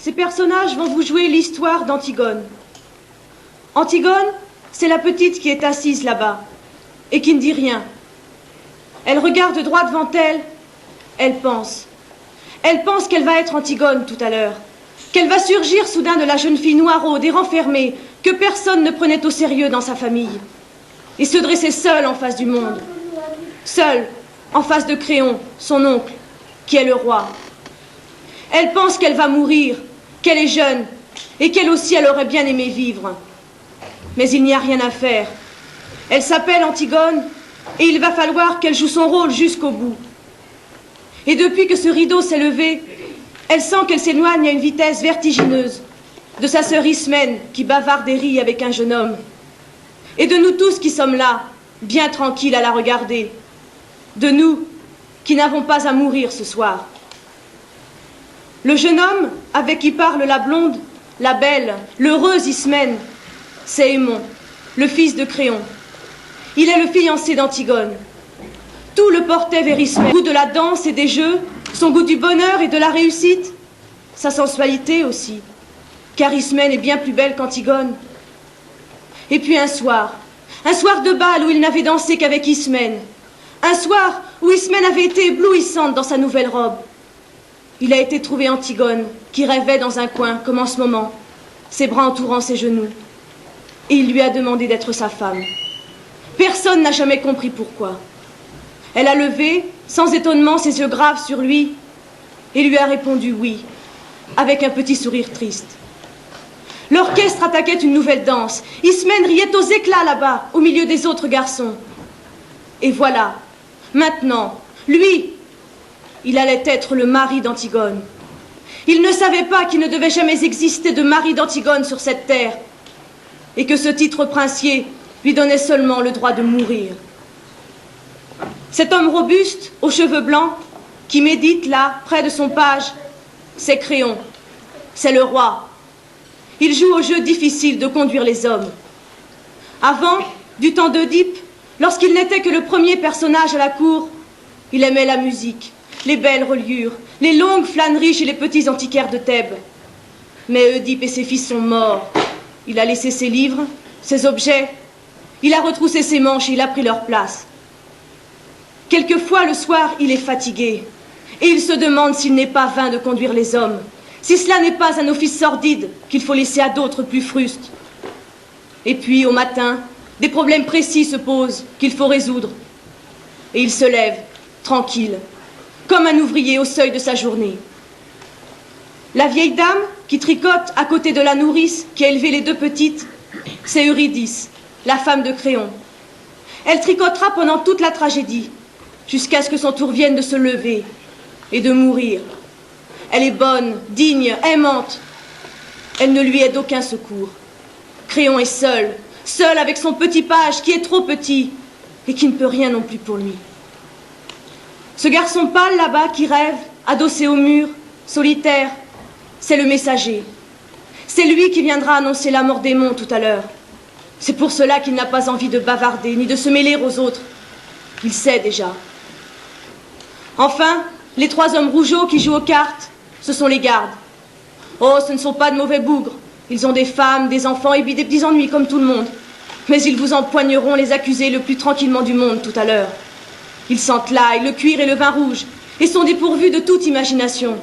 ces personnages vont vous jouer l'histoire d'Antigone. Antigone, c'est la petite qui est assise là-bas et qui ne dit rien. Elle regarde droit devant elle, elle pense. Elle pense qu'elle va être Antigone tout à l'heure, qu'elle va surgir soudain de la jeune fille noiraude et renfermée que personne ne prenait au sérieux dans sa famille et se dresser seule en face du monde, seule en face de Créon, son oncle, qui est le roi. Elle pense qu'elle va mourir, qu'elle est jeune et qu'elle aussi elle aurait bien aimé vivre. Mais il n'y a rien à faire. Elle s'appelle Antigone et il va falloir qu'elle joue son rôle jusqu'au bout. Et depuis que ce rideau s'est levé, elle sent qu'elle s'éloigne à une vitesse vertigineuse de sa sœur Ismène qui bavarde et rit avec un jeune homme. Et de nous tous qui sommes là, bien tranquilles à la regarder. De nous qui n'avons pas à mourir ce soir. Le jeune homme avec qui parle la blonde, la belle, l'heureuse Ismène, c'est Aimon, le fils de Créon. Il est le fiancé d'Antigone. Tout le portait vers Ismène. Son goût de la danse et des jeux, son goût du bonheur et de la réussite, sa sensualité aussi, car Ismène est bien plus belle qu'Antigone. Et puis un soir de bal où il n'avait dansé qu'avec Ismène, un soir où Ismène avait été éblouissante dans sa nouvelle robe. Il a été trouvé Antigone, qui rêvait dans un coin, comme en ce moment, ses bras entourant ses genoux. Et il lui a demandé d'être sa femme. Personne n'a jamais compris pourquoi. Elle a levé, sans étonnement, ses yeux graves sur lui, et lui a répondu oui, avec un petit sourire triste. L'orchestre attaquait une nouvelle danse. Ismène riait aux éclats là-bas, au milieu des autres garçons. Et voilà, maintenant, lui, il allait être le mari d'Antigone. Il ne savait pas qu'il ne devait jamais exister de mari d'Antigone sur cette terre, et que ce titre princier lui donnait seulement le droit de mourir. Cet homme robuste, aux cheveux blancs, qui médite là, près de son page, c'est Créon, c'est le roi. Il joue au jeu difficile de conduire les hommes. Avant, du temps d'Oedipe, lorsqu'il n'était que le premier personnage à la cour, il aimait la musique, les belles reliures, les longues flâneries chez les petits antiquaires de Thèbes. Mais Oedipe et ses fils sont morts. Il a laissé ses livres, ses objets, il a retroussé ses manches et il a pris leur place. Quelquefois, le soir, il est fatigué. Et il se demande s'il n'est pas vain de conduire les hommes, si cela n'est pas un office sordide qu'il faut laisser à d'autres plus frustes. Et puis, au matin, des problèmes précis se posent qu'il faut résoudre. Et il se lève, tranquille, comme un ouvrier au seuil de sa journée. La vieille dame qui tricote à côté de la nourrice qui a élevé les deux petites, c'est Eurydice, la femme de Créon. Elle tricotera pendant toute la tragédie, jusqu'à ce que son tour vienne de se lever et de mourir. Elle est bonne, digne, aimante. Elle ne lui est d'aucun secours. Créon est seul, seul avec son petit page qui est trop petit et qui ne peut rien non plus pour lui. Ce garçon pâle là-bas qui rêve, adossé au mur, solitaire, c'est le messager. C'est lui qui viendra annoncer la mort d'Aimon tout à l'heure. C'est pour cela qu'il n'a pas envie de bavarder ni de se mêler aux autres. Il sait déjà. Enfin, les trois hommes rougeaux qui jouent aux cartes, ce sont les gardes. Oh, ce ne sont pas de mauvais bougres. Ils ont des femmes, des enfants et des petits ennuis comme tout le monde. Mais ils vous empoigneront les accusés le plus tranquillement du monde tout à l'heure. Ils sentent l'ail, le cuir et le vin rouge et sont dépourvus de toute imagination.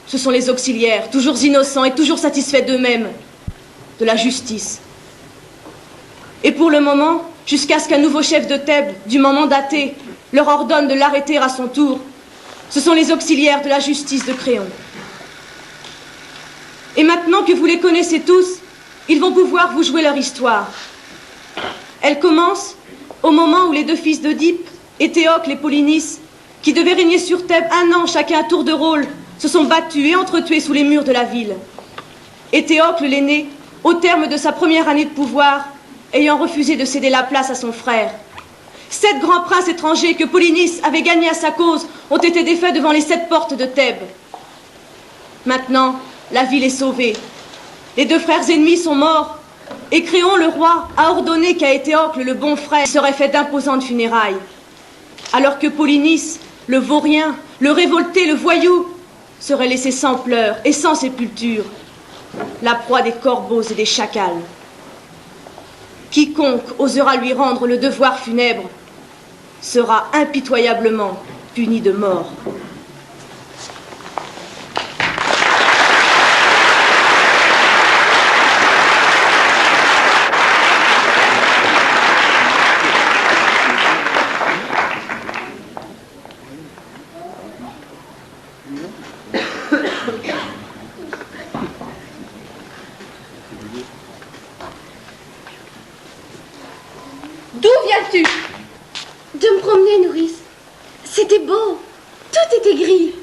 Ce sont les auxiliaires, toujours innocents et toujours satisfaits d'eux-mêmes, de la justice. Et pour le moment, jusqu'à ce qu'un nouveau chef de Thèbes, dûment mandaté, leur ordonne de l'arrêter à son tour, ce sont les auxiliaires de la justice de Créon. Et maintenant que vous les connaissez tous, ils vont pouvoir vous jouer leur histoire. Elle commence au moment où les deux fils d'Oedipe, Éthéocle et Polynice, qui devaient régner sur Thèbes 1 an chacun à tour de rôle, se sont battus et entretués sous les murs de la ville. Éthéocle, l'aîné, au terme de sa première année de pouvoir, ayant refusé de céder la place à son frère. 7 grands princes étrangers que Polynice avait gagnés à sa cause ont été défaits devant les 7 portes de Thèbes. Maintenant, la ville est sauvée. Les 2 frères ennemis sont morts, et Créon, le roi, a ordonné qu'à Éthéocle, le bon frère, serait fait d'imposantes funérailles. Alors que Polynice, le vaurien, le révolté, le voyou, serait laissée sans pleurs et sans sépulture, la proie des corbeaux et des chacals. Quiconque osera lui rendre le devoir funèbre sera impitoyablement puni de mort. D'où viens-tu? De me promener, nourrice. C'était beau. Tout était gris.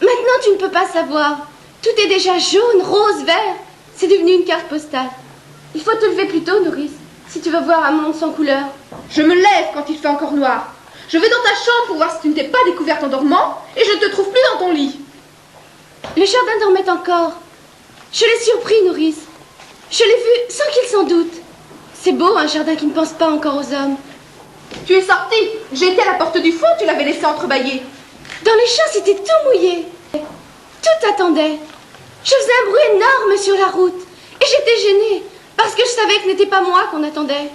Maintenant, tu ne peux pas savoir. Tout est déjà jaune, rose, vert. C'est devenu une carte postale. Il faut te lever plus tôt, nourrice, si tu veux voir un monde sans couleur. Je me lève quand il fait encore noir. Je vais dans ta chambre pour voir si tu ne t'es pas découverte en dormant et je ne te trouve plus dans ton lit. Le jardin dormait encore. Je l'ai surpris, nourrice. Je l'ai vu sans qu'il s'en doute. C'est beau, un jardin qui ne pense pas encore aux hommes. Tu es sortie. J'étais à la porte du fond, tu l'avais laissé entrebâillée. Dans les champs, c'était tout mouillé. Tout attendait. Je faisais un bruit énorme sur la route. Et j'étais gênée, parce que je savais que ce n'était pas moi qu'on attendait.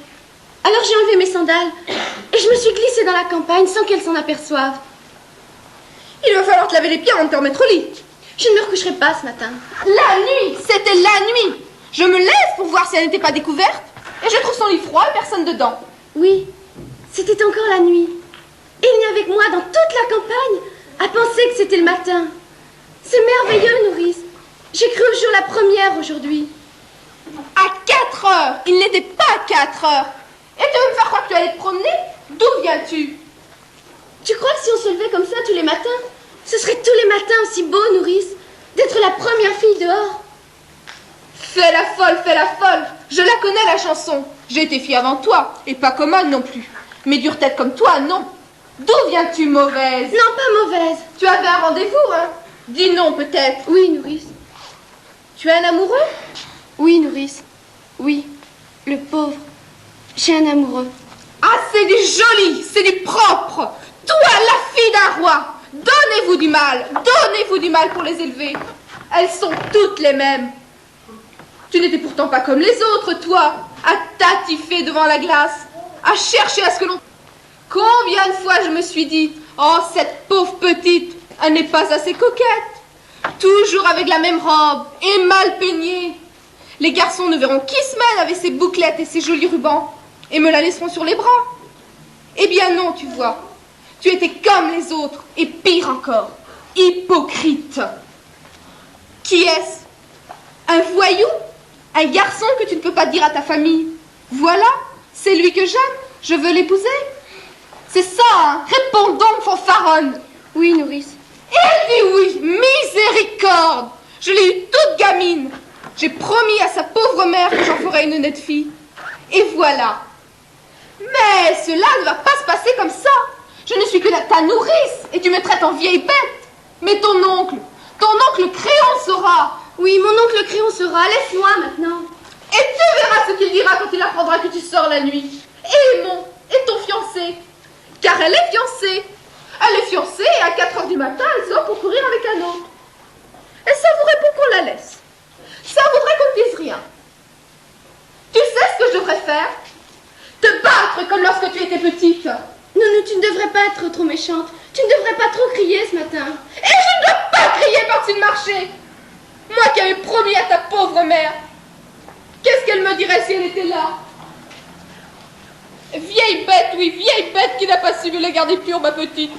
Alors j'ai enlevé mes sandales, et je me suis glissée dans la campagne sans qu'elles s'en aperçoivent. Il va falloir te laver les pieds avant de te remettre au lit. Je ne me recoucherai pas ce matin. La nuit, c'était la nuit. Je me lève pour voir si elle n'était pas découverte, et je trouve son lit froid et personne dedans. Oui, c'était encore la nuit. Et il n'y avait que moi dans toute la campagne à penser que c'était le matin. C'est merveilleux, nourrice. J'ai cru au jour la première aujourd'hui. À 4 heures. Il n'était pas à 4 heures. Et tu veux me faire croire que tu allais te promener? D'où viens-tu? Tu crois que si on se levait comme ça tous les matins, ce serait tous les matins aussi beau, nourrice, d'être la première fille dehors? Fais la folle, fais la folle. Je la connais, la chanson. J'ai été fille avant toi, et pas commode non plus. Mais dure tête comme toi, non. D'où viens-tu, mauvaise? Non, pas mauvaise. Tu avais un rendez-vous, hein? Dis non, peut-être. Oui, nourrice. Tu es un amoureux? Oui, nourrice. Oui, le pauvre. J'ai un amoureux. Ah, c'est du joli, c'est du propre. Toi, la fille d'un roi. Donnez-vous du mal pour les élever. Elles sont toutes les mêmes. Tu n'étais pourtant pas comme les autres, toi, à tatiffer devant la glace, à chercher à ce que l'on... Combien de fois je me suis dit, oh, cette pauvre petite, elle n'est pas assez coquette. Toujours avec la même robe et mal peignée. Les garçons ne verront qui se mêle avec ses bouclettes et ses jolis rubans et me la laisseront sur les bras. Eh bien non, tu vois. Tu étais comme les autres et pire encore, hypocrite. Qui est-ce? Un voyou? Un garçon que tu ne peux pas dire à ta famille? Voilà, c'est lui que j'aime, je veux l'épouser. C'est ça, hein? Réponds donc, fanfaronne. Oui, nourrice. Elle dit oui, miséricorde. Je l'ai eue toute gamine. J'ai promis à sa pauvre mère que j'en ferais une honnête fille. Et voilà. Mais cela ne va pas se passer comme ça. Je ne suis que ta nourrice et tu me traites en vieille bête. Mais ton oncle Créon saura. Oui, mon oncle Créon saura. Laisse-moi maintenant. Et tu verras ce qu'il dira quand il apprendra que tu sors la nuit. Et ton fiancé. Car elle est fiancée. Elle est fiancée et à 4 heures du matin, elle sort pour courir avec un autre. Et ça voudrait pour qu'on la laisse. Ça voudrait qu'on ne dise rien. Tu sais ce que je devrais faire? Te battre comme lorsque tu étais petite. Non, tu ne devrais pas être trop méchante. Tu ne devrais pas trop crier ce matin. Et je ne dois pas crier par-dessus le marché. Moi qui avais promis à ta pauvre mère. Qu'est-ce qu'elle me dirait si elle était là? Vieille bête, oui, vieille bête qui n'a pas su me les garder pures, ma petite.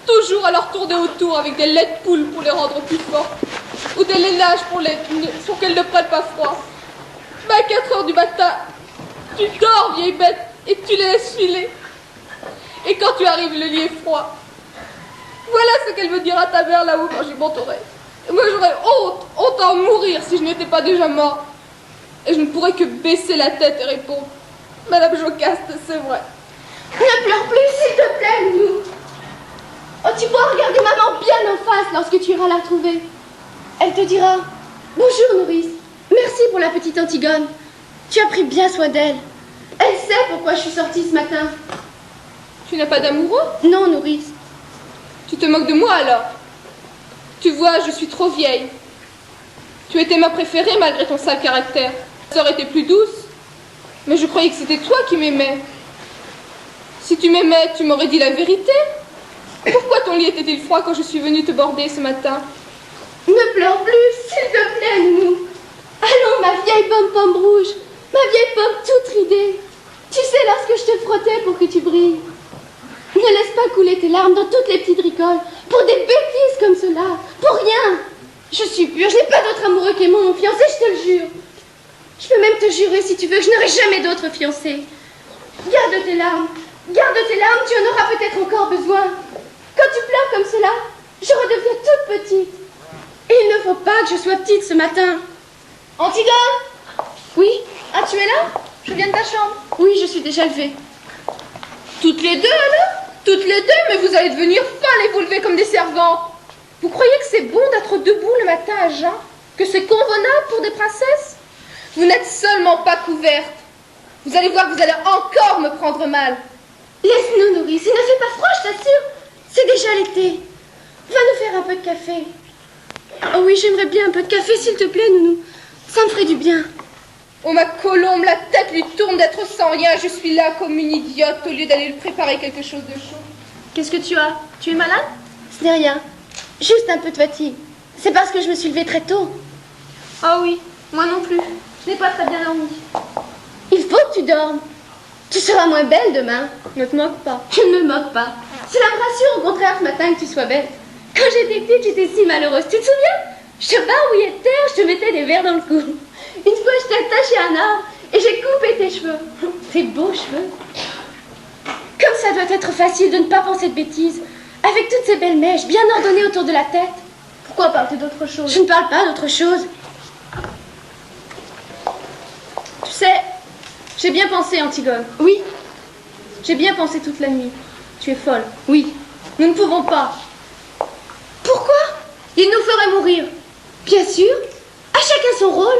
Toujours à leur tourner autour avec des laits de poule pour les rendre plus fortes. Ou des lainages pour qu'elles ne prennent pas froid. Mais à 4 heures du matin, tu dors, vieille bête, et tu les laisses filer. Et quand tu arrives, le lit est froid. Voilà ce qu'elle me dira ta mère là-haut quand j'y monterai. Et moi j'aurais honte à en mourir si je n'étais pas déjà mort. Et je ne pourrais que baisser la tête et répondre: Madame Jocaste, c'est vrai. Ne pleure plus, s'il te plaît, Loulou. Oh, tu pourras regarder maman bien en face lorsque tu iras la retrouver. Elle te dira: bonjour, nourrice. Merci pour la petite Antigone. Tu as pris bien soin d'elle. Elle sait pourquoi je suis sortie ce matin. Tu n'as pas d'amoureux? Non, nourrice. Tu te moques de moi alors? Tu vois, je suis trop vieille. Tu étais ma préférée malgré ton sale caractère. Ça aurait été plus douce. Mais je croyais que c'était toi qui m'aimais. Si tu m'aimais, tu m'aurais dit la vérité. Pourquoi ton lit était-il froid quand je suis venue te border ce matin? Ne pleure plus, s'il te plaît, Nounou. Allons, ma vieille pomme rouge, ma vieille pomme toute ridée. Tu sais, lorsque je te frottais pour que tu brilles, ne laisse pas couler tes larmes dans toutes les petites ricoles pour des bêtises comme cela, pour rien. Je suis pure, je n'ai pas d'autre amoureux qu'aimant mon fiancé, je te le jure. Je peux même te jurer, si tu veux, que je n'aurai jamais d'autre fiancé. Garde tes larmes, tu en auras peut-être encore besoin. Quand tu pleures comme cela, je redeviens toute petite. Et il ne faut pas que je sois petite ce matin. Antigone? Oui? Ah, tu es là? Je viens de ta chambre. Oui, je suis déjà levée. Toutes les deux, alors? Toutes les deux, mais vous allez devenir folles et vous lever comme des servantes. Vous croyez que c'est bon d'être debout le matin à jeun? Que c'est convenable pour des princesses? Vous n'êtes seulement pas couvertes. Vous allez voir que vous allez encore me prendre mal. Laisse-nous, Nourrice, il ne fait pas froid, je t'assure. C'est déjà l'été. Va nous faire un peu de café. Oh oui, j'aimerais bien un peu de café, s'il te plaît, Nounou. Ça me ferait du bien. Oh, ma colombe, la tête lui tourne d'être sans rien. Je suis là comme une idiote au lieu d'aller lui préparer quelque chose de chaud. Qu'est-ce que tu as? Tu es malade? Ce n'est rien. Juste un peu de fatigue. C'est parce que je me suis levée très tôt. Ah oui, moi non plus. Je n'ai pas très bien dormi. Il faut que tu dormes. Tu seras moins belle demain. Ne te moque pas. Je ne me moque pas. Cela me rassure au contraire ce matin que tu sois belle. Quand j'étais petite, j'étais si malheureuse. Tu te souviens? Je te barbouillais de terre, je te mettais des vers dans le cou. Une fois, je t'ai attaché à un arbre et j'ai coupé tes cheveux. Tes beaux cheveux. Comme ça doit être facile de ne pas penser de bêtises. Avec toutes ces belles mèches bien ordonnées autour de la tête. Pourquoi parles-tu d'autre chose? Je ne parle pas d'autre chose. Tu sais, j'ai bien pensé, Antigone. Oui, J'ai bien pensé toute la nuit. Tu es folle. oui. Nous ne pouvons pas. Pourquoi? Il nous ferait mourir. Bien sûr. À chacun son rôle.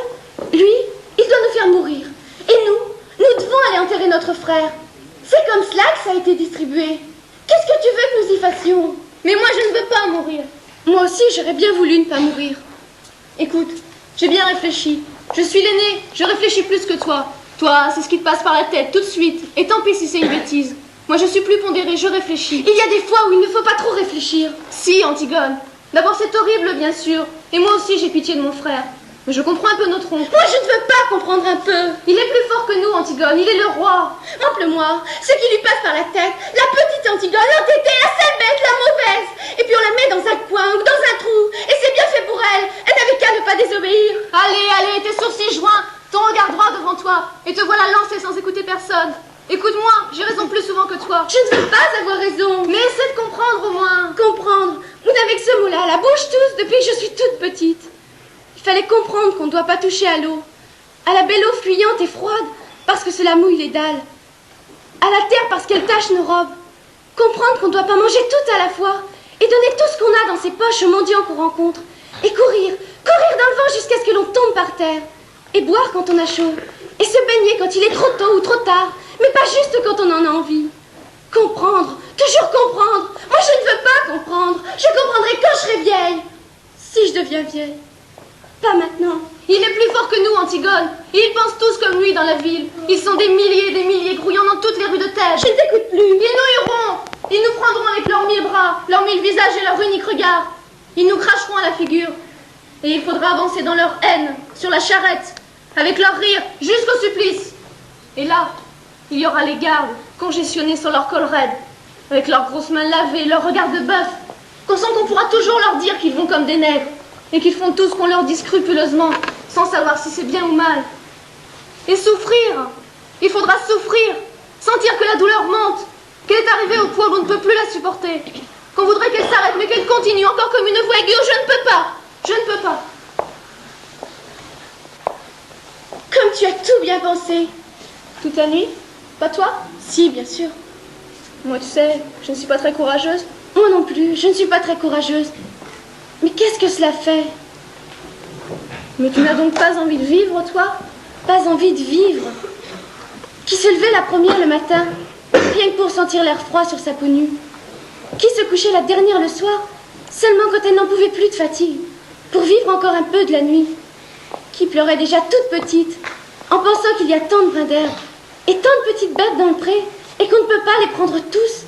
Lui, il doit nous faire mourir. Et nous devons aller enterrer notre frère. C'est comme cela que ça a été distribué. Qu'est-ce que tu veux que nous y fassions? Mais moi, je ne veux pas mourir. Moi aussi, j'aurais bien voulu ne pas mourir. Écoute, j'ai bien réfléchi. Je suis l'aînée, je réfléchis plus que toi. Toi, c'est ce qui te passe par la tête tout de suite. Et tant pis si c'est une bêtise. Moi, je suis plus pondérée, je réfléchis. Il y a des fois où il ne faut pas trop réfléchir. Si, Antigone. D'abord, c'est horrible, bien sûr. Et moi aussi, j'ai pitié de mon frère. Mais je comprends un peu notre oncle. Moi, je ne veux pas comprendre un peu. Il est plus fort que nous, Antigone. Il est le roi. Rappelle-moi, ce qui lui passe par la tête, la petite Antigone, l'entêtée, la sale bête, la mauvaise. Et puis on la met dans un coin ou dans un trou. Et c'est bien fait pour elle. Elle n'avait qu'à ne pas désobéir. Allez, tes sourcils joints, ton regard droit devant toi. Et te voilà lancé sans écouter personne. Écoute-moi, j'ai raison plus souvent que toi. Je ne veux pas avoir raison. Mais essaie de comprendre au moins. Comprendre. Ou avec ce mot-là, la bouche tous depuis que je suis toute petite. Il fallait comprendre qu'on ne doit pas toucher à l'eau. À la belle eau fuyante et froide, parce que cela mouille les dalles. À la terre, parce qu'elle tache nos robes. Comprendre qu'on ne doit pas manger tout à la fois. Et donner tout ce qu'on a dans ses poches aux mendiants qu'on rencontre. Et courir dans le vent jusqu'à ce que l'on tombe par terre. Et boire quand on a chaud. Et se baigner quand il est trop tôt ou trop tard. Mais pas juste quand on en a envie. Comprendre, toujours comprendre. Moi, je ne veux pas comprendre. Je comprendrai quand je serai vieille. Si je deviens vieille. Pas maintenant. Il est plus fort que nous, Antigone. Ils pensent tous comme lui dans la ville. Ils sont des milliers grouillant dans toutes les rues de Thèbes. Je ne t'écoute plus. Ils nous hueront. Ils nous prendront avec leurs 1000 bras, leurs 1000 visages et leur unique regard. Ils nous cracheront à la figure. Et il faudra avancer dans leur haine, sur la charrette, avec leur rire, jusqu'au supplice. Et là, il y aura les gardes, congestionnés sur leur col raide, avec leurs grosses mains lavées, leur regard de bœuf, qu'on sent qu'on pourra toujours leur dire qu'ils vont comme des nègres, et qu'ils font tout ce qu'on leur dit scrupuleusement, sans savoir si c'est bien ou mal. Et souffrir, il faudra souffrir, sentir que la douleur monte, qu'elle est arrivée au point où on ne peut plus la supporter, qu'on voudrait qu'elle s'arrête, mais qu'elle continue encore comme une voix aiguë. Je ne peux pas, je ne peux pas. Comme tu as tout bien pensé. Toute la nuit? Pas toi? Si, bien sûr. Moi, tu sais, je ne suis pas très courageuse. Moi non plus, je ne suis pas très courageuse. Mais qu'est-ce que cela fait? Mais tu n'as donc pas envie de vivre, toi? Pas envie de vivre. Qui se levait la première le matin, rien que pour sentir l'air froid sur sa peau nue. Qui se couchait la dernière le soir, Seulement quand elle n'en pouvait plus de fatigue, pour vivre encore un peu de la nuit, qui pleurait déjà toute petite, en pensant qu'il y a tant de brins d'herbe et tant de petites bêtes dans le pré, et qu'on ne peut pas les prendre tous.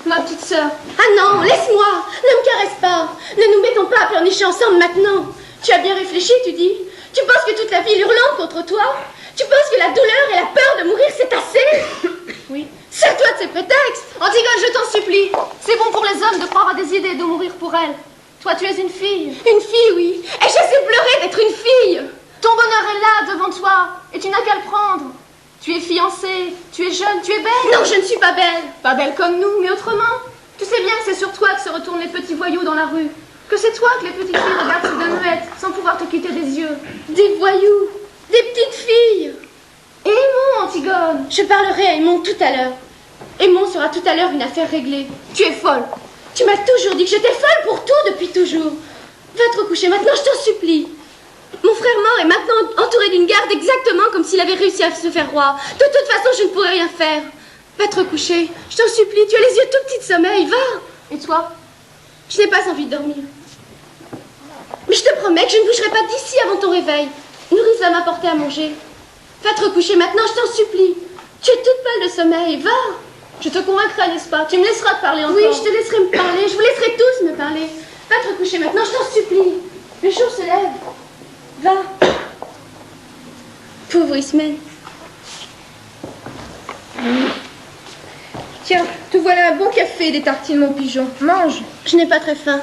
Ma petite sœur. Ah non, laisse-moi, ne me caresse pas, ne nous mettons pas à pleurnicher ensemble maintenant. Tu as bien réfléchi, tu dis? Tu penses que toute la ville hurlante contre toi? Tu penses que la douleur et la peur de mourir, c'est assez? Oui. Sers-toi de ces prétextes. Antigone, je t'en supplie. C'est bon pour les hommes de croire à des idées et de mourir pour elles. Toi, tu es une fille. Une fille, oui. Et je sais pleurer d'être une fille. Ton bonheur est là, devant toi, et tu n'as qu'à le prendre. Tu es fiancée, tu es jeune, tu es belle. Non, je ne suis pas belle. Pas belle comme nous, mais autrement. Tu sais bien que c'est sur toi que se retournent les petits voyous dans la rue. Que c'est toi que les petites filles regardent soudain muettes, sans pouvoir te quitter des yeux. Des voyous, des petites filles. Aimons, Antigone. Je parlerai à Aimon tout à l'heure. Aimon sera tout à l'heure une affaire réglée. Tu es folle. Tu m'as toujours dit que j'étais folle pour tout depuis toujours. Va te recoucher maintenant, je t'en supplie. Mon frère mort est maintenant entouré d'une garde exactement comme s'il avait réussi à se faire roi. De toute façon, je ne pourrais rien faire. Va te recoucher, je t'en supplie, tu as les yeux tout petits de sommeil, va. Et toi? Je n'ai pas envie de dormir. Mais je te promets que je ne bougerai pas d'ici avant ton réveil. Nourrice va m'apporter à manger. Va te recoucher maintenant, je t'en supplie. Tu es toute pâle de sommeil, va. Je te convaincrai, n'est-ce pas? Tu me laisseras te parler encore. Oui, je te laisserai me parler, je vous laisserai tous me parler. Va te recoucher maintenant, je t'en supplie. Le jour se lève. Va. Pauvre Ismène. Tiens, te voilà un bon café et des tartines, mon pigeon. Mange. Je n'ai pas très faim.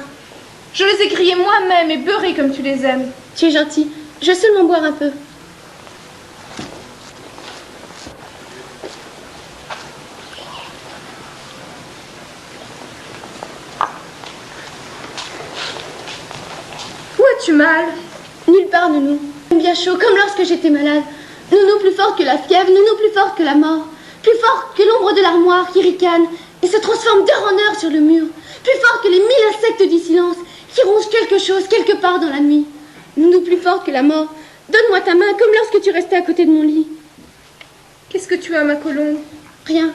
Je les ai grillées moi-même et beurrées comme tu les aimes. Tu es gentil. Je vais seulement boire un peu. Où as-tu mal? Nulle part, Nounou. Bien chaud, comme lorsque j'étais malade. Nounou plus forte que la fièvre, Nounou plus forte que la mort. Plus forte que l'ombre de l'armoire qui ricane et se transforme d'heure en heure sur le mur. Plus forte que les 1000 insectes du silence qui rongent quelque chose quelque part dans la nuit. Nounou plus forte que la mort. Donne-moi ta main comme lorsque tu restais à côté de mon lit. Qu'est-ce que tu as, ma colombe? Rien.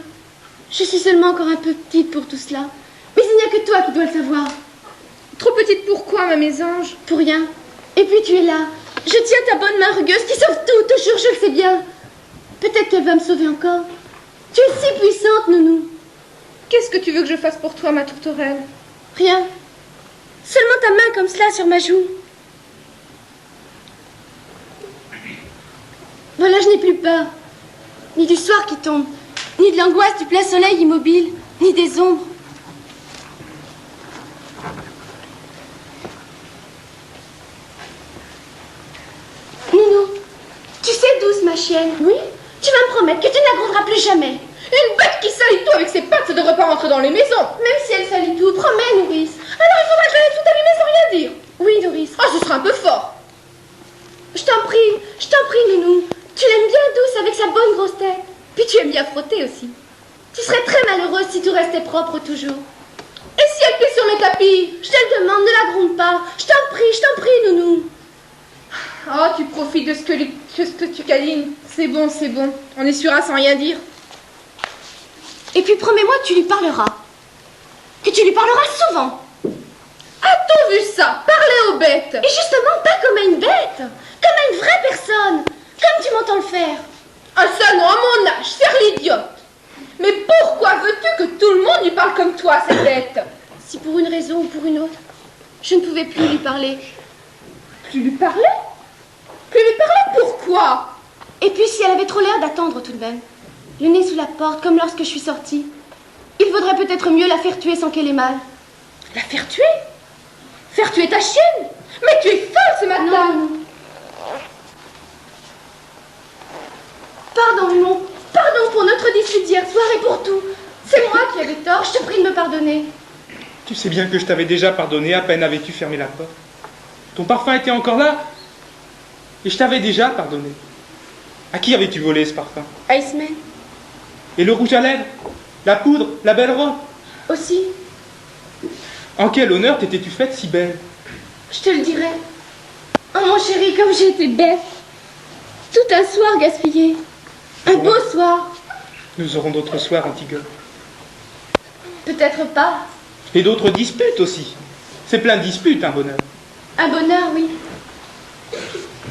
Je suis seulement encore un peu petite pour tout cela. Mais il n'y a que toi qui dois le savoir. Trop petite pour quoi, ma mésange? Pour rien. Et puis tu es là. Je tiens ta bonne main rugueuse qui sauve tout, toujours, je le sais bien. Peut-être qu'elle va me sauver encore. Tu es si puissante, Nounou. Qu'est-ce que tu veux que je fasse pour toi, ma tourterelle? Rien. Seulement ta main comme cela sur ma joue. Voilà, je n'ai plus peur. Ni du soir qui tombe, ni de l'angoisse du plein soleil immobile, ni des ombres. Nounou, tu sais, douce ma chienne. Oui? Tu vas me promettre que tu ne la gronderas plus jamais. Une bête qui salit tout avec ses pattes, ça devrait pas rentrer dans les maisons. Même si elle salit tout, promets, nourrice. Alors il faudrait que j'aille tout abîmer sans rien dire. Oui, nourrice. Ah, ce serait un peu fort. Je t'en prie, Nounou. Tu l'aimes bien douce avec sa bonne grosse tête. Puis tu aimes bien frotter aussi. Tu serais très malheureuse si tout restait propre toujours. Et si elle plie sur mes tapis? Je te le demande, ne la gronde pas. Je t'en prie, Nounou. Oh, tu profites de ce que tu câlines. C'est bon, on essuiera sans rien dire. Et puis promets-moi que tu lui parleras. Que tu lui parleras souvent. A-t-on vu ça? Parler aux bêtes. Et justement, pas comme à une bête. Comme à une vraie personne. Comme tu m'entends le faire. Ah ça non, à mon âge, serre l'idiote. Mais pourquoi veux-tu que tout le monde lui parle comme toi, cette bête? Si pour une raison ou pour une autre, je ne pouvais plus lui parler. Plus lui parler? Plus lui parler pourquoi? Et puis si elle avait trop l'air d'attendre tout de même, le nez sous la porte, comme lorsque je suis sortie, il vaudrait peut-être mieux la faire tuer sans qu'elle ait mal. La faire tuer? Faire tuer ta chienne? Mais tu es folle ce matin! Non. Pardon, Mon. Pardon pour notre dispute d'hier soir et pour tout. C'est moi qui avais tort, je te prie de me pardonner. Tu sais bien que je t'avais déjà pardonné, à peine avais-tu fermé la porte. Ton parfum était encore là, et je t'avais déjà pardonné. À qui avais-tu volé ce parfum? À Ismène. Et le rouge à lèvres? La poudre? La belle robe? Aussi. En quel honneur t'étais-tu faite si belle? Je te le dirai. Oh mon chéri, comme j'ai été bête. Tout un soir gaspillé. Un beau soir. Nous aurons d'autres soirs, Antigone. Peut-être pas. Et d'autres disputes aussi. C'est plein de disputes, un bonheur. Un bonheur, oui.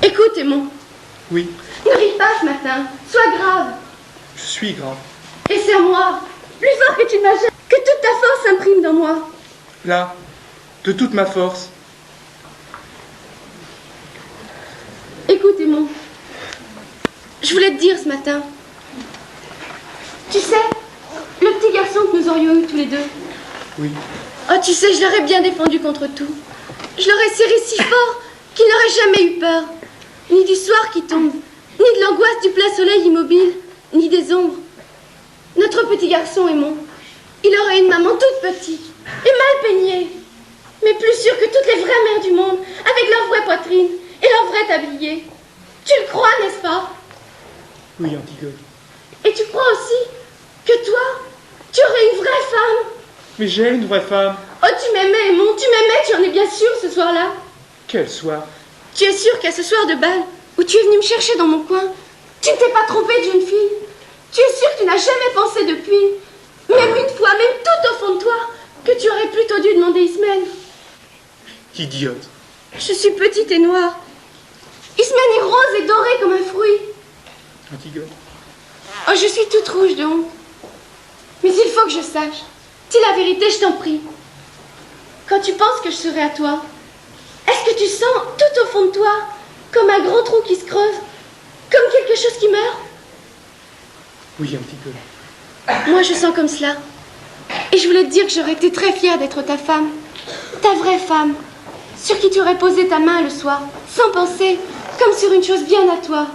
Écoute, Aimon, Oui, ne ris pas ce matin. Sois grave. je suis grave. Et c'est à moi, plus fort que tu n'imagines, que toute ta force s'imprime dans moi. Là, de toute ma force. Écoute, Aimon, je voulais te dire ce matin. Tu sais, le petit garçon que nous aurions eu tous les deux. Oui. Oh, tu sais, je l'aurais bien défendu contre tout. Je l'aurais serré si fort qu'il n'aurait jamais eu peur. Ni du soir qui tombe, ni de l'angoisse du plein soleil immobile, ni des ombres. Notre petit garçon, Aimon, il aurait une maman toute petite et mal peignée, mais plus sûre que toutes les vraies mères du monde, avec leur vraie poitrine et leur vrai tablier. Tu le crois, n'est-ce pas? Oui, Antigone. Et tu crois aussi que toi, tu aurais une vraie femme? Mais j'ai une vraie femme. Oh, tu m'aimais, Aimon, tu m'aimais, tu en es bien sûr ce soir-là. Quel soir. Tu es sûr qu'à ce soir de bal, où tu es venu me chercher dans mon coin, tu ne t'es pas trompé d'une fille? Tu es sûr que tu n'as jamais pensé depuis, même une fois, même tout au fond de toi, que tu aurais plutôt dû demander Ismène? Idiote. Je suis petite et noire. Ismène est rose et dorée comme un fruit. Antigone. Oh, je suis toute rouge de honte. Mais il faut que je sache. Dis la vérité, je t'en prie. Quand tu penses que je serai à toi, est-ce que tu sens tout au fond de toi comme un grand trou qui se creuse, comme quelque chose qui meurt? Oui, Antigone. Moi, je sens comme cela. Et je voulais te dire que j'aurais été très fière d'être ta femme, ta vraie femme, sur qui tu aurais posé ta main le soir, sans penser, comme sur une chose bien à toi.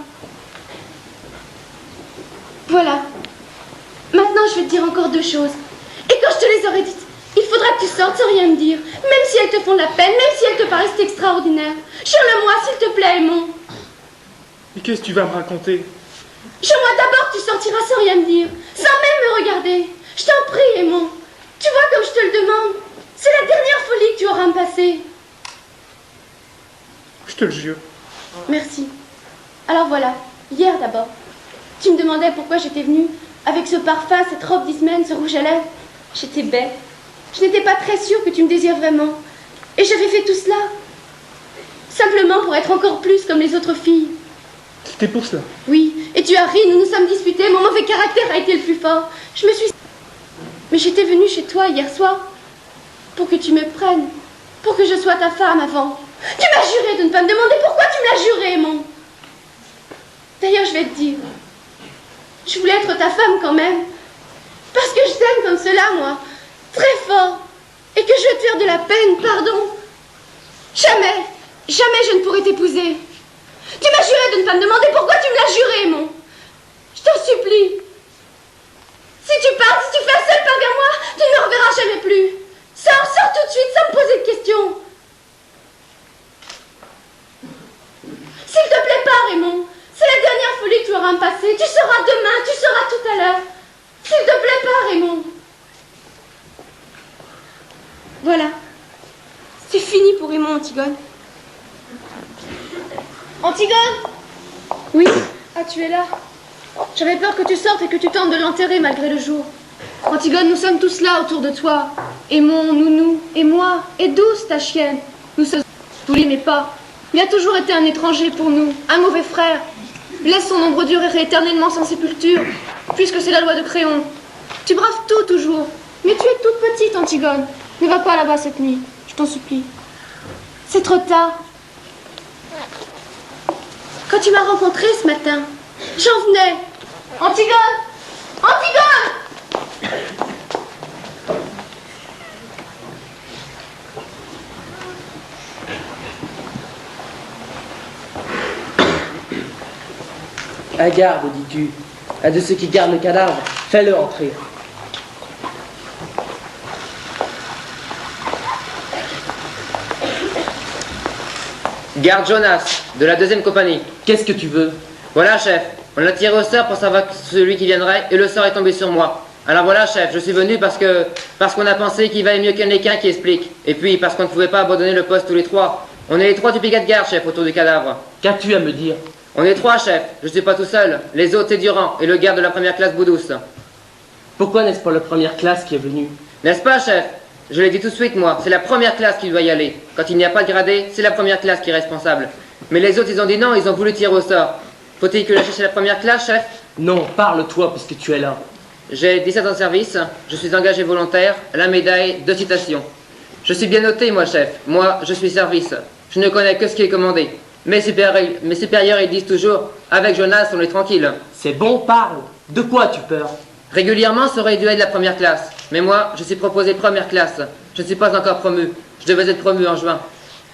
Voilà. Maintenant, je vais te dire encore deux choses. Et quand je te les aurai dites, il faudra que tu sortes sans rien me dire, même si elles te font de la peine, même si elles te paraissent extraordinaires. Jure-le-moi, s'il te plaît, Aimon. Mais qu'est-ce que tu vas me raconter? Jure-moi d'abord que tu sortiras sans rien me dire, sans même me regarder. Je t'en prie, Aimon. Tu vois comme je te le demande. C'est la dernière folie que tu auras à me passer. Je te le jure. Merci. Alors voilà, hier d'abord. Tu me demandais pourquoi j'étais venue, avec ce parfum, cette robe d'Ismène, ce rouge à lèvres. J'étais bête. Je n'étais pas très sûre que tu me désires vraiment. Et j'avais fait tout cela, simplement pour être encore plus comme les autres filles. C'était pour cela. Oui, et tu as ri, nous nous sommes disputés, mon mauvais caractère a été le plus fort. Je me suis... Mais j'étais venue chez toi hier soir pour que tu me prennes, pour que je sois ta femme avant. Tu m'as juré de ne pas me demander pourquoi tu me l'as juré, Aimon. D'ailleurs, je vais te dire, je voulais être ta femme quand même, parce que je t'aime comme cela, moi, très fort, et que je vais te faire de la peine, pardon. Jamais, jamais je ne pourrai t'épouser. Tu m'as juré de ne pas me demander pourquoi tu me l'as juré, Aimon. Je t'en supplie. Si tu pars, si tu fais un seul pas vers moi, tu ne me reverras jamais plus. Sors tout de suite sans me poser de questions. S'il te plaît, pars, Aimon. C'est la dernière folie que tu auras à me passer. Tu seras demain, tu seras tout à l'heure. S'il te plaît, pars, Aimon. Voilà. C'est fini pour Aimon, Antigone. Antigone! Oui? Ah, tu es là. J'avais peur que tu sortes et que tu tentes de l'enterrer malgré le jour. Antigone, nous sommes tous là autour de toi. Aimon, Nounou, et moi, et Douce, ta chienne. Nous sommes... Vous l'aimez pas. Il a toujours été un étranger pour nous, un mauvais frère. Laisse son ombre durer éternellement sans sépulture, puisque c'est la loi de Créon. Tu braves tout toujours, mais tu es toute petite, Antigone. Ne va pas là-bas cette nuit, je t'en supplie. C'est trop tard. Quand tu m'as rencontrée ce matin, j'en venais. Antigone! Antigone! À garde, dis-tu. Un de ceux qui gardent le cadavre, fais-le entrer. Garde Jonas, de la 2e compagnie. Qu'est-ce que tu veux? Voilà, chef. On a tiré au sort pour savoir celui qui viendrait et le sort est tombé sur moi. Alors voilà, chef, je suis venu parce qu'on a pensé qu'il valait mieux qu'il y en ait qu'un qui explique. Et puis parce qu'on ne pouvait pas abandonner le poste tous les trois. On est les 3 du piquet de garde, chef, autour du cadavre. Qu'as-tu à me dire? On est 3, chef. Je suis pas tout seul. Les autres, c'est Durand et le garde de la 1re classe Boudouce. Pourquoi n'est-ce pas la première classe qui est venue? N'est-ce pas, chef? Je l'ai dit tout de suite, moi, c'est la première classe qui doit y aller. Quand il n'y a pas de gradé, c'est la première classe qui est responsable. Mais les autres, ils ont dit non, ils ont voulu tirer au sort. Faut-il que je cherche la première classe, chef? Non, parle-toi puisque tu es là. J'ai 17 ans de service, je suis engagé volontaire, la médaille, 2 citations. Je suis bien noté, moi, chef. Moi, je suis service. Je ne connais que ce qui est commandé. Mes supérieurs, ils disent toujours, avec Jonas, on est tranquille. C'est bon, parle. De quoi as-tu peur? Régulièrement, ça aurait dû être la première classe. Mais moi, je suis proposé première classe. Je ne suis pas encore promu. Je devais être promu en juin.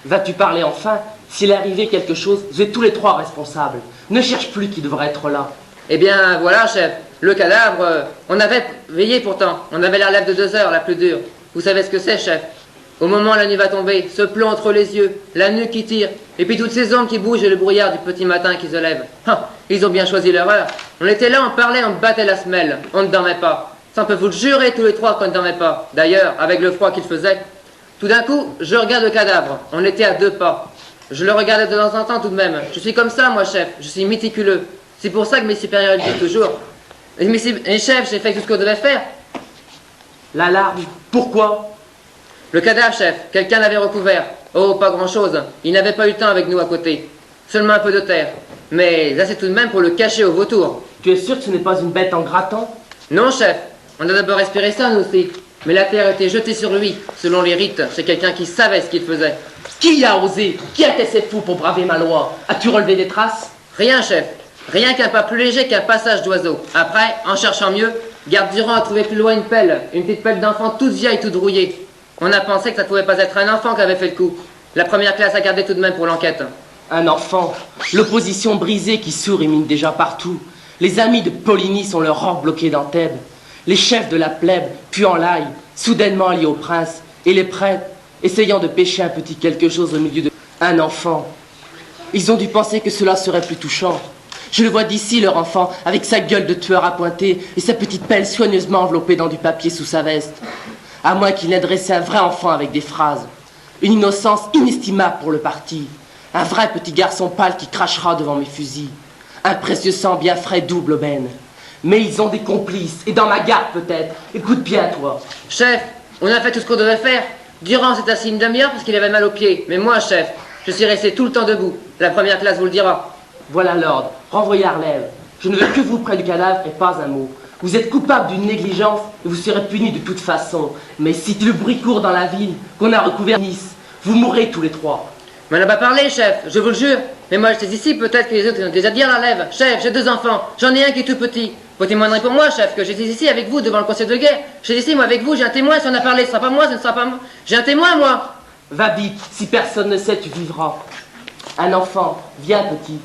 Vas-tu parler enfin? S'il est arrivé quelque chose, vous êtes tous les 3 responsables. Ne cherche plus qui devrait être là. Eh bien, voilà, chef. Le cadavre, on avait veillé pourtant. On avait la lèvre de 2 heures, la plus dure. Vous savez ce que c'est, chef? Au moment où la nuit va tomber, ce plomb entre les yeux, la nuque qui tire, et puis toutes ces ombres qui bougent et le brouillard du petit matin qui se lève. Ah, ils ont bien choisi leur heure. On était là, on parlait, on battait la semelle. On ne dormait pas. Ça, on peut vous le jurer tous les 3 qu'on ne dormait pas. D'ailleurs, avec le froid qu'il faisait. Tout d'un coup, je regarde le cadavre. On était à 2 pas. Je le regardais de temps en temps tout de même. Je suis comme ça, moi, chef. Je suis méticuleux. C'est pour ça que mes supérieurs le disent toujours. Et chef, j'ai fait tout ce qu'on devait faire. L'alarme, pourquoi? Le cadavre, chef, quelqu'un l'avait recouvert. Oh, pas grand-chose. Il n'avait pas eu le temps avec nous à côté. Seulement un peu de terre. Mais là, c'est tout de même pour le cacher au vautour. Tu es sûr que ce n'est pas une bête en grattant? Non, chef. On a d'abord espéré ça, nous aussi. Mais la terre était jetée sur lui, selon les rites. C'est quelqu'un qui savait ce qu'il faisait. Qui a osé? Qui a été assez fou pour braver ma loi? As-tu relevé des traces? Rien, chef. Rien qu'un pas plus léger qu'un passage d'oiseau. Après, en cherchant mieux, Garde Durand a trouvé plus loin une pelle petite pelle d'enfant toute vieille, toute rouillée. On a pensé que ça pouvait pas être un enfant qui avait fait le coup. La première classe a gardé tout de même pour l'enquête. Un enfant, l'opposition brisée qui sourd-mine déjà partout. Les amis de Polynice ont leur rang bloqué dans Thèbes. Les chefs de la plèbe, puis en l'ail, soudainement liés au prince. Et les prêtres, essayant de pêcher un petit quelque chose au milieu de... Un enfant. Ils ont dû penser que cela serait plus touchant. Je le vois d'ici, leur enfant, avec sa gueule de tueur appointée et sa petite pelle soigneusement enveloppée dans du papier sous sa veste. À moins qu'il n'ait dressé un vrai enfant avec des phrases. Une innocence inestimable pour le parti. Un vrai petit garçon pâle qui crachera devant mes fusils. Un précieux sang bien frais double aubaine. Mais ils ont des complices, et dans ma garde peut-être. Écoute bien, toi. Chef, on a fait tout ce qu'on devait faire. Durand s'est assis une demi-heure parce qu'il avait mal aux pieds. Mais moi, chef, je suis resté tout le temps debout. La première classe vous le dira. Voilà l'ordre. Renvoyez Arlève. Je ne veux que vous près du cadavre et pas un mot. Vous êtes coupable d'une négligence et vous serez puni de toute façon. Mais si le bruit court dans la ville, qu'on a recouvert Nice, vous mourrez tous les 3. Mais on n'a pas parlé, chef, je vous le jure. Mais moi, j'étais ici, peut-être que les autres ont déjà dit à la lève. Chef, j'ai 2 enfants, j'en ai un qui est tout petit. Vous témoignerez pour moi, chef, que j'étais ici avec vous devant le conseil de guerre. J'étais ici, moi, avec vous, j'ai un témoin, si on a parlé, ce sera pas moi, ce ne sera pas moi. J'ai un témoin, moi. Va vite, si personne ne sait, tu vivras. Un enfant, viens, petit.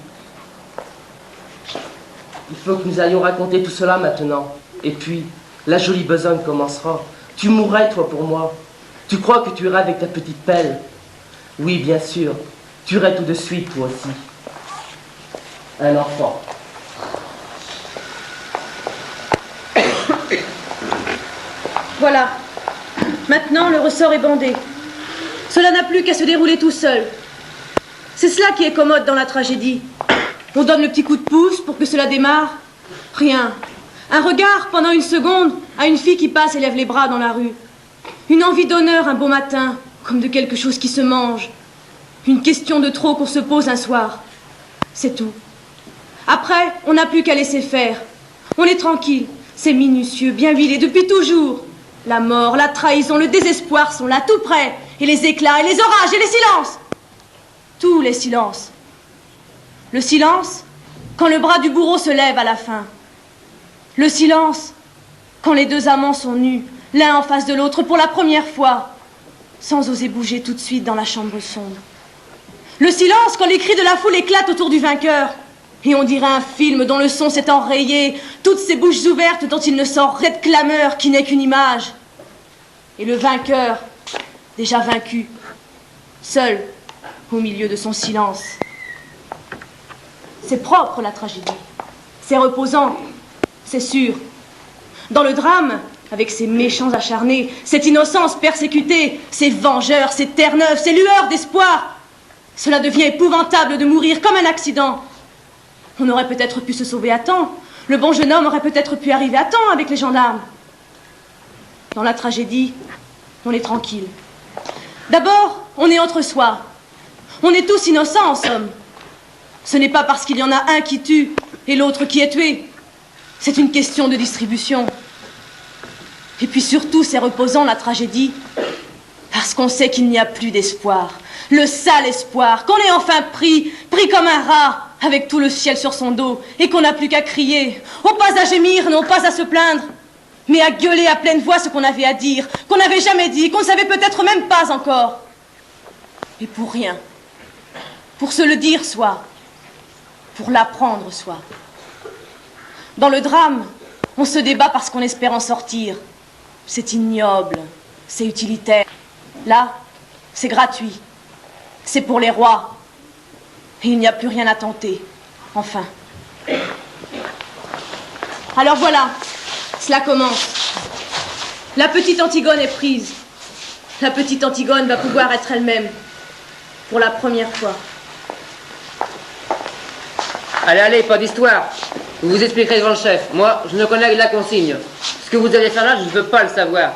Il faut que nous allions raconter tout cela maintenant. Et puis, la jolie besogne commencera. Tu mourrais, toi, pour moi. Tu crois que tu irais avec ta petite pelle? Oui, bien sûr. Tu irais tout de suite, toi aussi. Un enfant. Voilà. Maintenant, le ressort est bandé. Cela n'a plus qu'à se dérouler tout seul. C'est cela qui est commode dans la tragédie. On donne le petit coup de pouce pour que cela démarre. Rien. Un regard pendant une seconde à une fille qui passe et lève les bras dans la rue. Une envie d'honneur un beau matin, comme de quelque chose qui se mange. Une question de trop qu'on se pose un soir. C'est tout. Après, on n'a plus qu'à laisser faire. On est tranquille. C'est minutieux, bien huilé depuis toujours. La mort, la trahison, le désespoir sont là, tout près. Et les éclats, et les orages, et les silences. Tous les silences. Le silence, quand le bras du bourreau se lève à la fin. Le silence, quand les 2 amants sont nus, l'un en face de l'autre pour la première fois, sans oser bouger tout de suite dans la chambre sombre. Le silence, quand les cris de la foule éclatent autour du vainqueur, et on dirait un film dont le son s'est enrayé, toutes ces bouches ouvertes dont il ne sort de clameur qui n'est qu'une image. Et le vainqueur, déjà vaincu, seul, au milieu de son silence. C'est propre, la tragédie. C'est reposant, c'est sûr. Dans le drame, avec ces méchants acharnés, cette innocence persécutée, ces vengeurs, ces terre-neuves, ces lueurs d'espoir, cela devient épouvantable de mourir comme un accident. On aurait peut-être pu se sauver à temps. Le bon jeune homme aurait peut-être pu arriver à temps avec les gendarmes. Dans la tragédie, on est tranquille. D'abord, on est entre soi. On est tous innocents, en somme. Ce n'est pas parce qu'il y en a un qui tue et l'autre qui est tué. C'est une question de distribution. Et puis surtout, c'est reposant, la tragédie, parce qu'on sait qu'il n'y a plus d'espoir. Le sale espoir, qu'on est enfin pris comme un rat, avec tout le ciel sur son dos, et qu'on n'a plus qu'à crier, non pas à gémir, non pas à se plaindre, mais à gueuler à pleine voix ce qu'on avait à dire, qu'on n'avait jamais dit, qu'on ne savait peut-être même pas encore. Et pour rien. Pour se le dire soit, pour l'apprendre soit. Dans le drame, on se débat parce qu'on espère en sortir. C'est ignoble, c'est utilitaire. Là, c'est gratuit. C'est pour les rois. Et il n'y a plus rien à tenter. Enfin. Alors voilà, cela commence. La petite Antigone est prise. La petite Antigone va pouvoir être elle-même. Pour la première fois. Allez, allez, pas d'histoire. Vous vous expliquerez devant le chef. Moi, je ne connais que la consigne. Ce que vous allez faire là, je ne veux pas le savoir.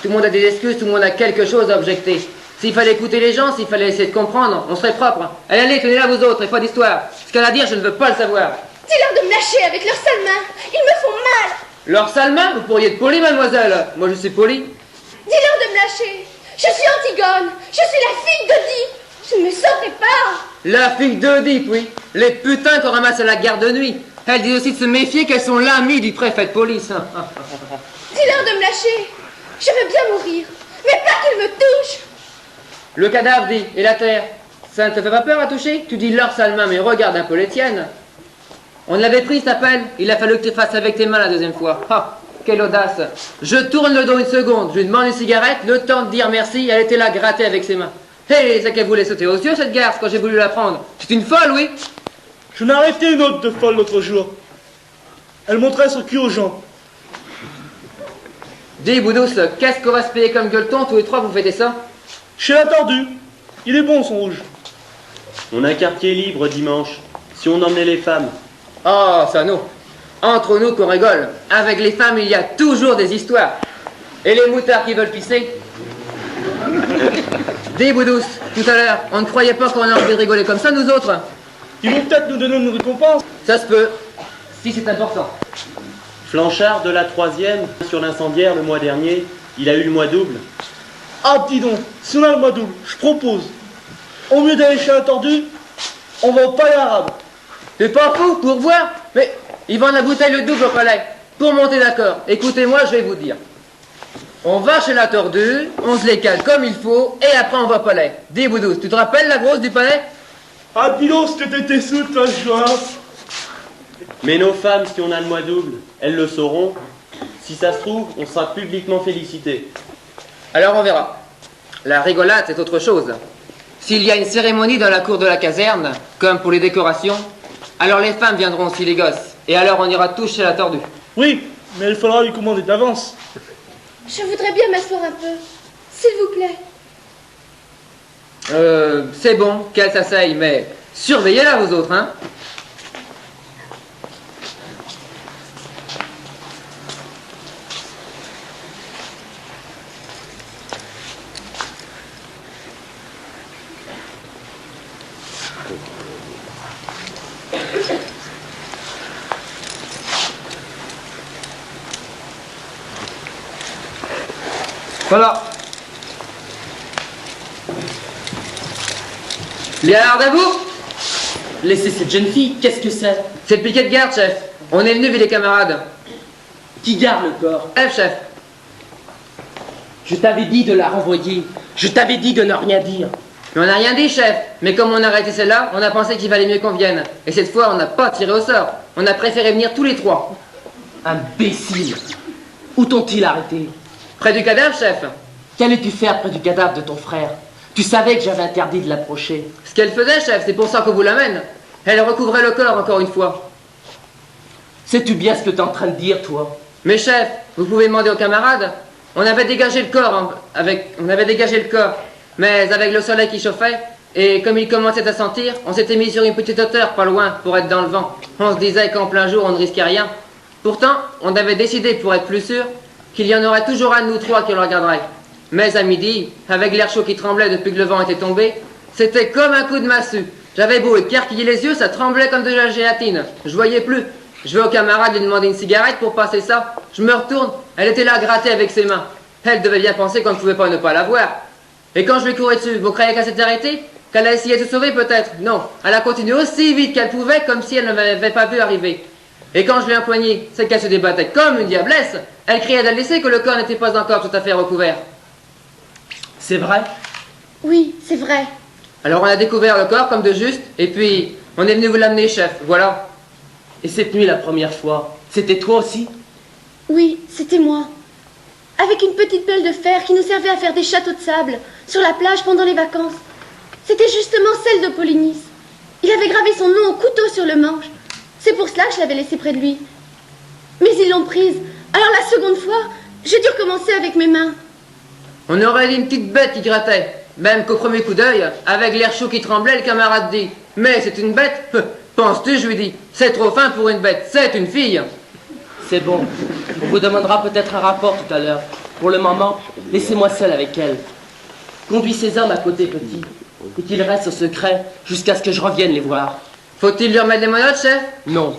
Tout le monde a des excuses, tout le monde a quelque chose à objecter. S'il fallait écouter les gens, s'il fallait essayer de comprendre, on serait propre. Allez, allez, tenez là vous autres, et pas d'histoire. Ce qu'elle a à dire, je ne veux pas le savoir. Dis-leur de me lâcher avec leurs sales mains. Ils me font mal. Leurs sales mains, vous pourriez être poli, mademoiselle. Moi, je suis poli. Dis-leur de me lâcher. Je suis Antigone. Je suis la fille d'Oedipe. Je ne me sauverai pas. La fille d'Oedipe, oui. Les putains qu'on ramasse à la garde de nuit. Elle dit aussi de se méfier qu'elles sont l'amie du préfet de police. Dis-leur de me lâcher. Je veux bien mourir, mais pas qu'ils me touchent. Le cadavre dit, et la terre, ça ne te fait pas peur à toucher? Tu dis leur sale main, mais regarde un peu les tiennes. On l'avait pris, cet appel. Il a fallu que tu fasses avec tes mains la deuxième fois. Ah, quelle audace. Je tourne le dos une seconde, je lui demande une cigarette, le temps de dire merci, elle était là grattée avec ses mains. Hé, c'est qu'elle voulait sauter aux yeux, cette garce, quand j'ai voulu la prendre. C'est une folle, oui. J'en ai arrêté une autre de folle l'autre jour. Elle montrait son cul aux gens. Dis, Boudous, qu'est-ce qu'on va se payer comme gueuleton? Tous les trois, vous fêtez ça? Chez la tordue. Il est bon, son rouge. On a un quartier libre dimanche. Si on emmenait les femmes. Oh, ça non. Entre nous qu'on rigole. Avec les femmes, il y a toujours des histoires. Et les moutards qui veulent pisser? Dis, Boudous, tout à l'heure, on ne croyait pas qu'on a envie de rigoler comme ça, nous autres? Ils vont peut-être nous donner une récompense. Ça se peut, si c'est important. Flanchard de la 3e, sur l'incendiaire le mois dernier, il a eu le mois double. Ah, dis donc, si on a le mois double, je propose. Au mieux d'aller chez la tordue, on va au palais arabe. T'es pas fou, pour voir? Mais ils vendent la bouteille le double au palais. Pour monter d'accord, écoutez-moi, je vais vous dire. On va chez la tordue, on se les cale comme il faut, et après on va au palais. Dis, Boudous, tu te rappelles la grosse du palais? Ah, dis donc, ce que t'étais sous, toi, juin. Mais nos femmes, si on a le mois double, elles le sauront. Si ça se trouve, on sera publiquement félicité. Alors on verra. La rigolade, c'est autre chose. S'il y a une cérémonie dans la cour de la caserne, comme pour les décorations, alors les femmes viendront aussi, les gosses. Et alors on ira tous chez la tordue. Oui, mais il faudra lui commander d'avance. Je voudrais bien m'asseoir un peu. S'il vous plaît. C'est bon, qu'elle s'asseye, mais surveillez-la, vous autres, hein. Voilà. Bien garde à vous. Laissez cette jeune fille, qu'est-ce que c'est? C'est le piquet de garde, chef. On est venu, vu les camarades. Qui garde le corps? Chef. Je t'avais dit de la renvoyer. Je t'avais dit de ne rien dire. Mais on n'a rien dit, chef. Mais comme on a arrêté celle-là, on a pensé qu'il valait mieux qu'on vienne. Et cette fois, on n'a pas tiré au sort. On a préféré venir tous les trois. Imbécile! Où t'ont-ils arrêté? Près du cadavre, chef. Qu'allais-tu faire près du cadavre de ton frère? Tu savais que j'avais interdit de l'approcher. Ce qu'elle faisait, chef, c'est pour ça qu'on vous l'amène. Elle recouvrait le corps encore une fois. Sais-tu bien ce que t'es en train de dire, toi? Mais chef, vous pouvez demander aux camarades. On avait dégagé le corps, mais avec le soleil qui chauffait, et comme il commençait à sentir, on s'était mis sur une petite hauteur, pas loin, pour être dans le vent. On se disait qu'en plein jour, on ne risquait rien. Pourtant, on avait décidé, pour être plus sûr, qu'il y en aurait toujours un de nous trois qui le regarderait. Mais à midi, avec l'air chaud qui tremblait depuis que le vent était tombé, c'était comme un coup de massue. J'avais beau écarquiller les yeux, ça tremblait comme de la gélatine. Je voyais plus. Je vais au camarade lui demander une cigarette pour passer ça. Je me retourne, elle était là à gratter avec ses mains. Elle devait bien penser qu'on ne pouvait pas ne pas la voir. Et quand je lui courais dessus, vous croyez qu'elle s'était arrêtée? Qu'elle a essayé de se sauver peut-être? Non, elle a continué aussi vite qu'elle pouvait, comme si elle ne m'avait pas vu arriver. Et quand je l'ai empoignée, c'est qu'elle se débattait comme une diablesse. Elle criait d'elle laisser que le corps n'était pas encore tout à fait recouvert. C'est vrai? Oui, c'est vrai. Alors on a découvert le corps comme de juste, et puis on est venu vous l'amener, chef, voilà. Et cette nuit, la première fois, c'était toi aussi? Oui, c'était moi. Avec une petite pelle de fer qui nous servait à faire des châteaux de sable sur la plage pendant les vacances. C'était justement celle de Polynice. Il avait gravé son nom au couteau sur le manche. C'est pour cela que je l'avais laissée près de lui. Mais ils l'ont prise. Alors la seconde fois, j'ai dû recommencer avec mes mains. On aurait dit une petite bête qui grattait. Même qu'au premier coup d'œil, avec l'air chaud qui tremblait, le camarade dit « Mais c'est une bête ?» Penses-tu, je lui dis, c'est trop fin pour une bête, c'est une fille. C'est bon. On vous demandera peut-être un rapport tout à l'heure. Pour le moment, laissez-moi seul avec elle. Conduis ces hommes à côté, petit, et qu'ils restent au secret jusqu'à ce que je revienne les voir. Faut-il lui remettre des menottes, chef? Non,